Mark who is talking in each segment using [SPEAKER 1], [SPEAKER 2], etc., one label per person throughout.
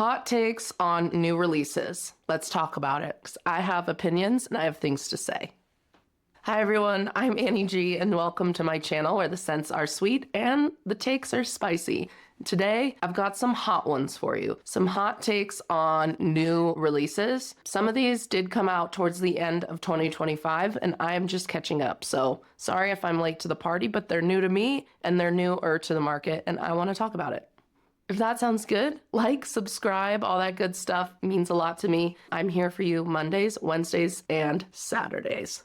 [SPEAKER 1] Hot takes on new releases. Let's talk about it, 'cause I have opinions and I have things to say. Hi everyone, I'm Annie G and welcome to my channel where the scents are sweet and the takes are spicy. Today, I've got some hot ones for you. Some hot takes on new releases. Some of these did come out towards the end of 2025 and I'm just catching up. So sorry if I'm late to the party, but they're new to me and they're newer to the market and I want to talk about it. If that sounds good, like, subscribe, all that good stuff means a lot to me. I'm here for you Mondays, Wednesdays, and Saturdays.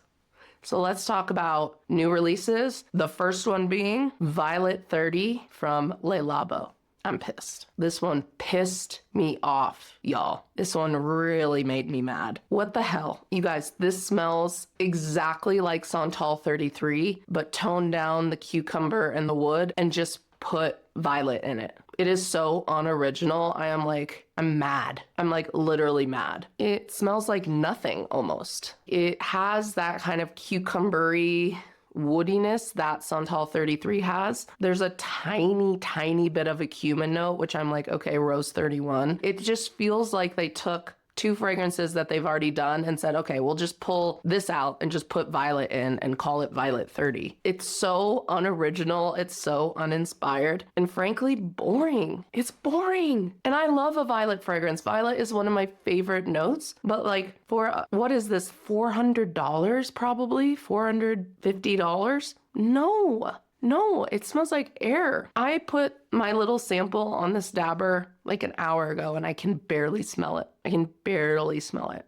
[SPEAKER 1] So let's talk about new releases. The first one being Violet 30 from Le Labo. I'm pissed. This one pissed me off, y'all. This one really made me mad. What the hell? You guys, this smells exactly like Santal 33, but toned down the cucumber and the wood and just put violet in it. It is so unoriginal. I'm mad. I'm like literally mad. It smells like nothing almost. It has that kind of cucumbery woodiness that Santal 33 has. There's a tiny bit of a cumin note, which I'm like, okay, Rose 31. It just feels like they took two fragrances that they've already done and said, okay, we'll just pull this out and just put violet in and call it Violet 30. It's so unoriginal, it's so uninspired, and frankly, boring. It's boring. And I love a violet fragrance. Violet is one of my favorite notes, but like for, what is this, $400 probably? $450? No, it smells like air. I put my little sample on this dabber like an hour ago and I can barely smell it.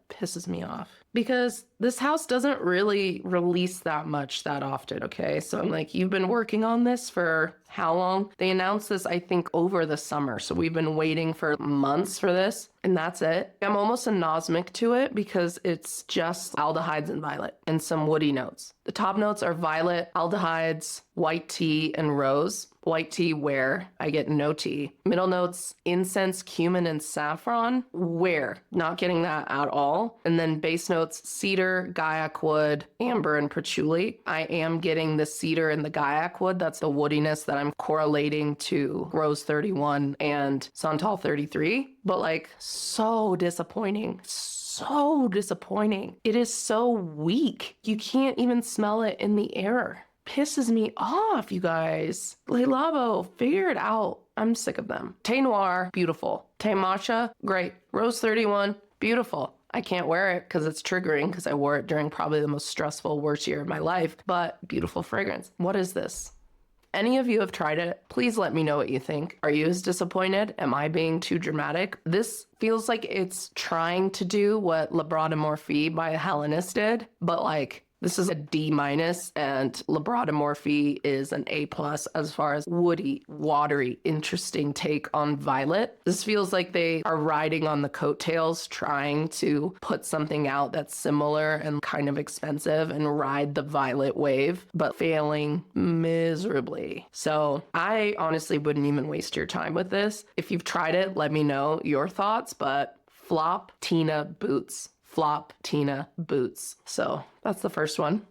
[SPEAKER 1] Pisses me off. Because this house doesn't really release that much that often, okay? So I'm like, you've been working on this for how long? They announced this, I think, over the summer. So we've been waiting for months for this, and that's it. I'm almost anosmic to it because it's just aldehydes and violet and some woody notes. The top notes are violet, aldehydes, white tea, and rose. White tea, where I get no tea. Middle notes, incense, cumin, and saffron, where not getting that at all. And then base notes, cedar, guaiac wood, amber, and patchouli. I am getting the cedar and the guaiac wood. That's the woodiness that I'm correlating to Rose 31 and Santal 33. But like, so disappointing. It is so weak. You can't even smell it in the air. Pisses me off, you guys. Le Labo, figure it out. I'm sick of them. Thé Noir, beautiful. Thé Matcha, great. Rose 31, beautiful. I can't wear it because it's triggering because I wore it during probably the most stressful, worst year of my life, but beautiful fragrance. What is this? Any of you have tried it? Please let me know what you think. Are you as disappointed? Am I being too dramatic? This feels like it's trying to do what La Morphe by Hellenis did, but like, this is a D- and Labo Morphe is an A+ as far as woody, watery, interesting take on violet. This feels like they are riding on the coattails, trying to put something out that's similar and kind of expensive and ride the violet wave, but failing miserably. So I honestly wouldn't even waste your time with this. If you've tried it, let me know your thoughts, but flop Tina boots. So that's the first one.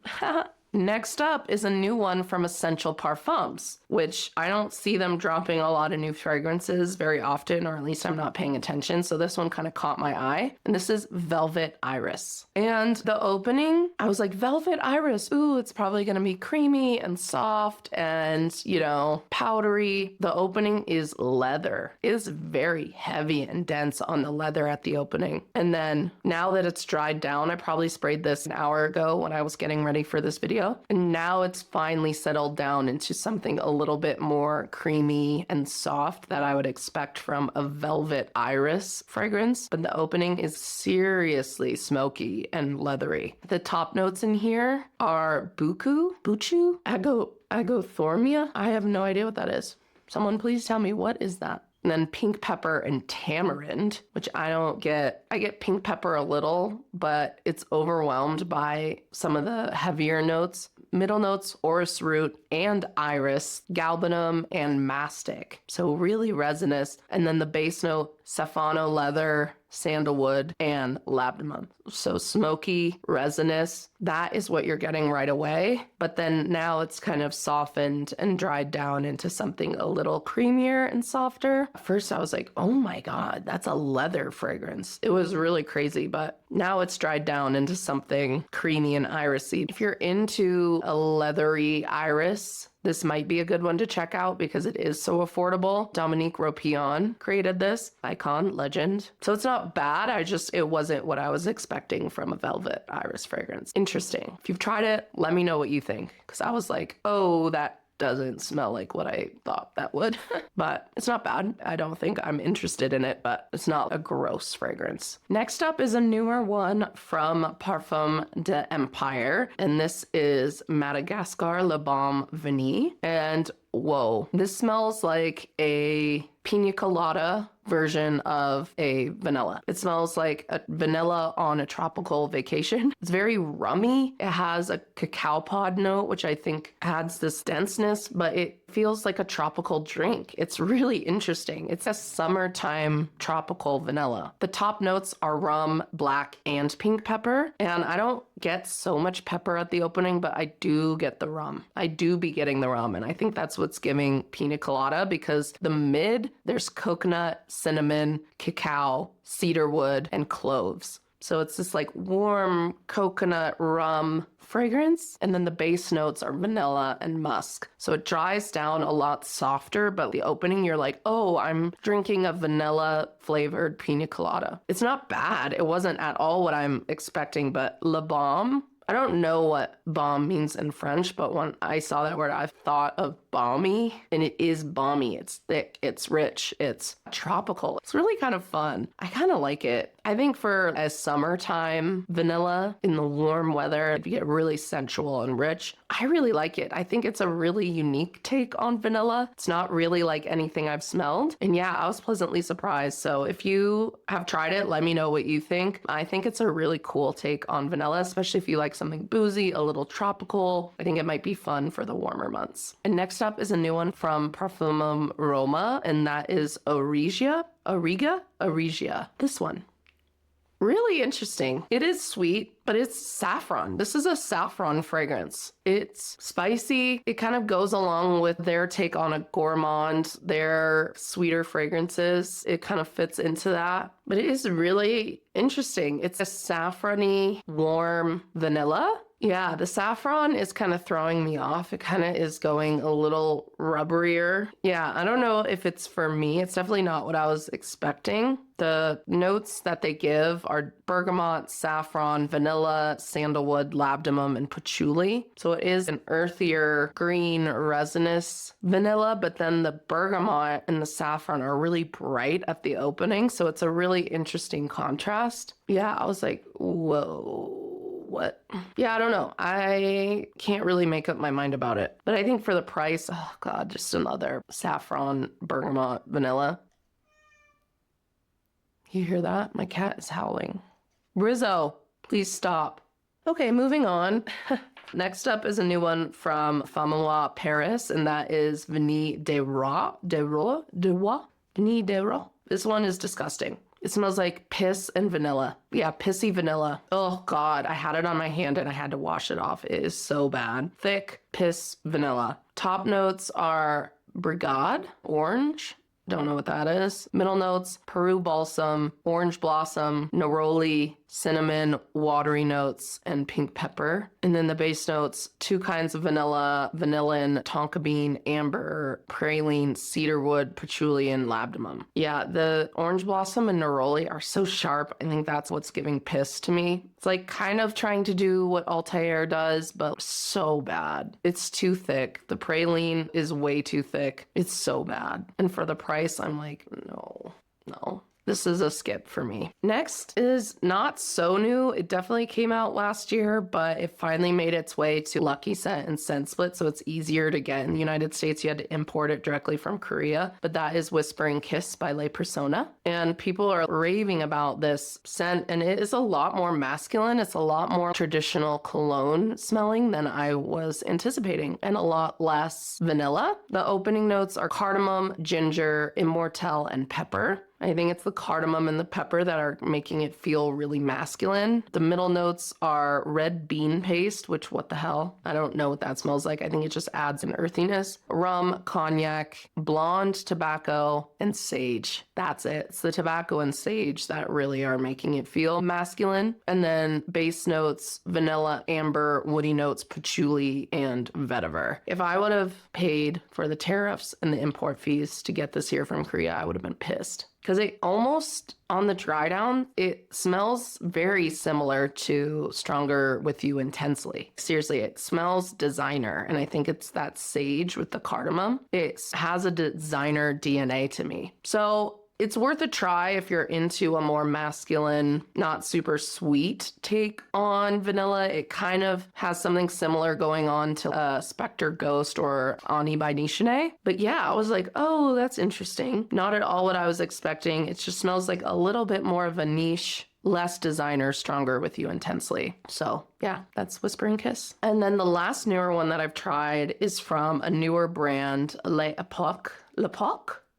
[SPEAKER 1] Next up is a new one from Essential Parfums, which I don't see them dropping a lot of new fragrances very often, or at least I'm not paying attention. So this one kind of caught my eye. And this is Velvet Iris. And the opening, I was like, Velvet Iris. Ooh, it's probably going to be creamy and soft and, you know, powdery. The opening is leather. It is very heavy and dense on the leather at the opening. And then now that it's dried down, I probably sprayed this an hour ago when I was getting ready for this video. And now it's finally settled down into something a little bit more creamy and soft that I would expect from a Velvet Iris fragrance. But the opening is seriously smoky and leathery. The top notes in here are buchu, agothormia. I have no idea what that is. Someone please tell me, what is that? And then pink pepper and tamarind, which I don't get. I get pink pepper a little, but it's overwhelmed by some of the heavier notes. Middle notes, orris root and iris, galbanum and mastic. So really resinous. And then the base note, Safano leather, sandalwood, and labdanum. So smoky, resinous, that is what you're getting right away. But then now it's kind of softened and dried down into something a little creamier and softer. At first I was like, oh my God, that's a leather fragrance. It was really crazy, but now it's dried down into something creamy and irisy. If you're into a leathery iris, this might be a good one to check out because it is so affordable. Dominique Ropillon created this. Icon, legend. So it's not bad. It wasn't what I was expecting from a velvet iris fragrance. Interesting. If you've tried it, let me know what you think. Because I was like, oh, that doesn't smell like what I thought that would. But it's not bad. I don't think I'm interested in it, but it's not a gross fragrance. Next up is a newer one from Parfum de Empire, and this is Madagascar Le Baume Vanille. And whoa, this smells like a pina colada version of a vanilla. It smells like a vanilla on a tropical vacation. It's very rummy. It has a cacao pod note, which I think adds this denseness, but it feels like a tropical drink. It's really interesting. It's a summertime tropical vanilla. The top notes are rum, black, and pink pepper. And I don't get so much pepper at the opening, but I do get the rum. I do be getting the rum. And I think that's what's giving pina colada, because the mid, there's coconut, cinnamon, cacao, cedarwood, and cloves. So it's this like warm coconut rum fragrance. And then the base notes are vanilla and musk. So it dries down a lot softer, but the opening, you're like, oh, I'm drinking a vanilla flavored pina colada. It's not bad. It wasn't at all what I'm expecting, but Le Baume, I don't know what baume means in French, but when I saw that word, I thought of balmy, and it is balmy. It's thick, it's rich, it's tropical. It's really kind of fun. I kind of like it. I think for a summertime vanilla in the warm weather, if you get really sensual and rich, I really like it. I think it's a really unique take on vanilla. It's not really like anything I've smelled. And yeah, I was pleasantly surprised. So if you have tried it, let me know what you think. I think it's a really cool take on vanilla, especially if you like something boozy, a little tropical. I think it might be fun for the warmer months. And next up is a new one from Profumum Roma, and that is Auriga. This one. Really interesting. It is sweet, but it's saffron. This is a saffron fragrance. It's spicy. It kind of goes along with their take on a gourmand, their sweeter fragrances. It kind of fits into that, but it is really interesting. It's a saffrony, warm vanilla. Yeah, the saffron is kind of throwing me off. It kind of is going a little rubberier. Yeah, I don't know if it's for me. It's definitely not what I was expecting. The notes that they give are bergamot, saffron, vanilla, sandalwood, labdanum, and patchouli. So it is an earthier, green, resinous vanilla, but then the bergamot and the saffron are really bright at the opening. So it's a really interesting contrast. Yeah, I was like, whoa. What? Yeah, I don't know. I can't really make up my mind about it. But I think for the price, oh God, just another saffron, bergamot, vanilla. You hear that? My cat is howling. Rizzo, please stop. Okay, moving on. Next up is a new one from FOMOWA Paris, and that is Vanille de Rois. Vanille de Rois. This one is disgusting. It smells like piss and vanilla. Yeah, pissy vanilla. Oh God, I had it on my hand and I had to wash it off. It is so bad. Thick piss vanilla. Top notes are Brigade, orange. Don't know what that is. Middle notes, Peru balsam, orange blossom, neroli, cinnamon, watery notes, and pink pepper. And then the base notes, two kinds of vanilla, vanillin, tonka bean, amber, praline, cedarwood, patchouli, and labdanum. Yeah, the orange blossom and neroli are so sharp. I think that's what's giving piss to me. It's like kind of trying to do what Altair does, but so bad. It's too thick. The praline is way too thick. It's so bad. And for the price, I'm like, no. This is a skip for me. Next is not so new. It definitely came out last year, but it finally made its way to Lucky Scent and Scent Split, so it's easier to get in the United States. You had to import it directly from Korea, but that is Whispering Kiss by Le Persona. And people are raving about this scent, and it is a lot more masculine. It's a lot more traditional cologne smelling than I was anticipating, and a lot less vanilla. The opening notes are cardamom, ginger, immortelle, and pepper. I think it's the cardamom and the pepper that are making it feel really masculine. The middle notes are red bean paste, which what the hell? I don't know what that smells like. I think it just adds an earthiness. Rum, cognac, blonde tobacco, and sage. That's it. It's the tobacco and sage that really are making it feel masculine. And then base notes, vanilla, amber, woody notes, patchouli, and vetiver. If I would have paid for the tariffs and the import fees to get this here from Korea, I would have been pissed. Because it almost, on the dry down, it smells very similar to Stronger With You Intensely. Seriously, it smells designer, and I think it's that sage with the cardamom. It has a designer DNA to me. So it's worth a try if you're into a more masculine, not super sweet take on vanilla. It kind of has something similar going on to Spectre Ghost or Ani by Nishine. But yeah, I was like, oh, that's interesting. Not at all what I was expecting. It just smells like a little bit more of a niche, less designer, Stronger With You Intensely. So yeah, that's Whisper and Kiss. And then the last newer one that I've tried is from a newer brand, L'Epoque.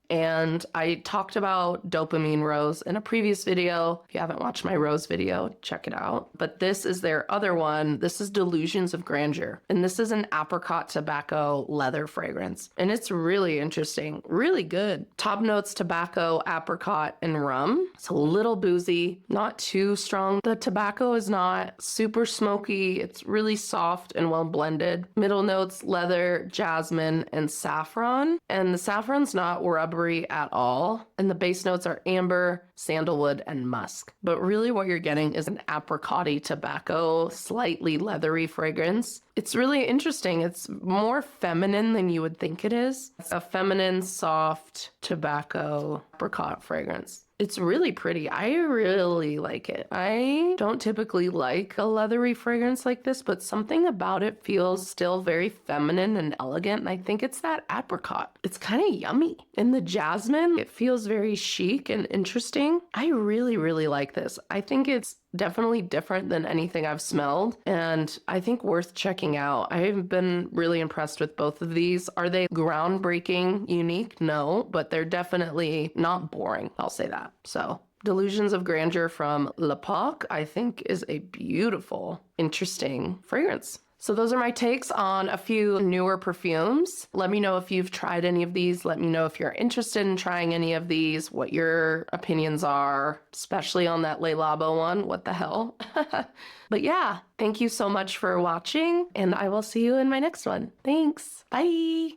[SPEAKER 1] And I talked about Dopamine Rose in a previous video. If you haven't watched my Rose video, check it out. But this is their other one. This is Delusions of Grandeur. And this is an apricot tobacco leather fragrance. And it's really interesting, really good. Top notes, tobacco, apricot, and rum. It's a little boozy, not too strong. The tobacco is not super smoky. It's really soft and well blended. Middle notes, leather, jasmine, and saffron. And the saffron's not rubbery at all. And the base notes are amber, sandalwood, and musk. But really what you're getting is an apricot-y tobacco, slightly leathery fragrance. It's really interesting. It's more feminine than you would think it is. It's a feminine, soft tobacco apricot fragrance. It's really pretty. I really like it. I don't typically like a leathery fragrance like this, but something about it feels still very feminine and elegant, and I think it's that apricot. It's kind of yummy. And the jasmine, it feels very chic and interesting. I really, really like this. I think it's definitely different than anything I've smelled, and I think worth checking out. I've been really impressed with both of these. Are they groundbreaking, unique? No, but they're definitely not boring. I'll say that. So Delusions of Grandeur from L'Epoque, I think, is a beautiful, interesting fragrance. So those are my takes on a few newer perfumes. Let me know if you've tried any of these. Let me know if you're interested in trying any of these, what your opinions are, especially on that Le Labo one. What the hell? But yeah, thank you so much for watching, and I will see you in my next one. Thanks. Bye.